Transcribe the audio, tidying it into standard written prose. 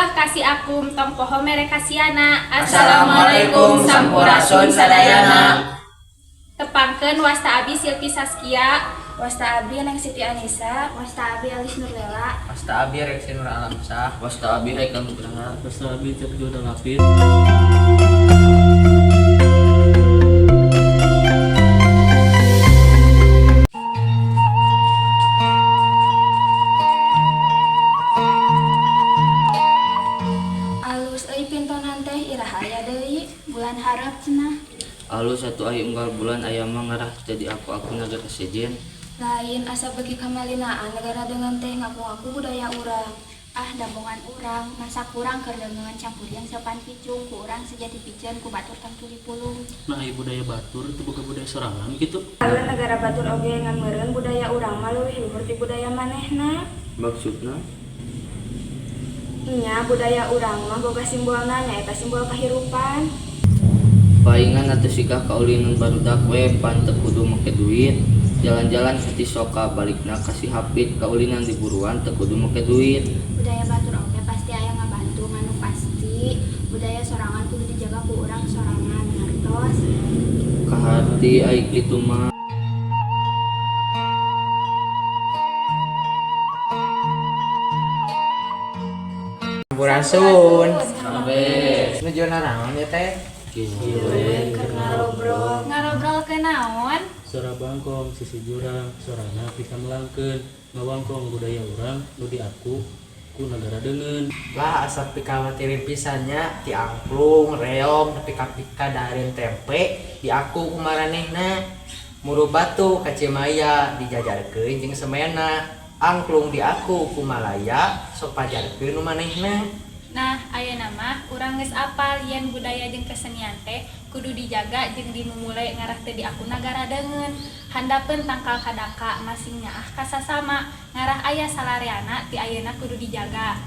Ulah kasih akum tong poho mere kasiana. Assalamualaikum sampurasun sadayana. Tepangkeun wasta abi Silvi Saskia, Wasta abi Neng Siti Anissa, Wasta abi Alis Nurlela, Wasta abi Reksi Nur Alamsah. Wasta abi Haikal Nugraha. Wasta abi Tepjo Dalapit. alus euy pintonan teh irahaya deui, bulan hareup cenah. Alus satu ayu unggal bulan ayam mengarah jadi aku nagara sejen. Lain asa bagi kamalinaan negara dengan teh ngaku-ngaku budaya urang. Ah damongan urang, masa kurang keur dengan campur yang sopan picung ku urang sejati piceun ku batur tang tuli pulung. Nah, ayu budaya batur itu bukan budaya sorangan gitu. Kalau negara batur oge ngameureun budaya urang mah leuwih luhur ti budaya manehna. Maksudna Nya budaya urang mah boga simbolna nyaeta simbol kahirupan. paingan atau sikah kaulinan barudak we pan teu kudu make duit. Jalan-jalan hati soka balikna kasih hapit kaulinan di buruan teu kudu make duit. Budaya batur oge pasti aya ngabantu nganu pasti. Budaya sorangan kudu dijaga ku urang sorangan ngartos. Kahati ai kitu mah. Sampurasun. Sampai Nuju narangan ya teh. kieu ngarobrol ke naon? Sora bangkong sisi jurang sorana bisa melangkeun ngawangkong budaya urang nu diaku ku negara deungeun. Lah asap pikawatirin pisannya ti angklung, reog, pika-pika darin tempe di aku kumaranehna. Muru batu kacimaya dijajarkeun jeung semena. Angklung di aku kumalaya sok pajarkeun nu manehna. Nah, ayeuna mah urang geus apal yen budaya jeung kesenian teh kudu dijaga jeung dimulai ngarah teh di aku nagara deungeun. Handapeun tangkal kadaka masing nyaah kasasama, ngarah aya salareana ti ayeuna kudu dijaga.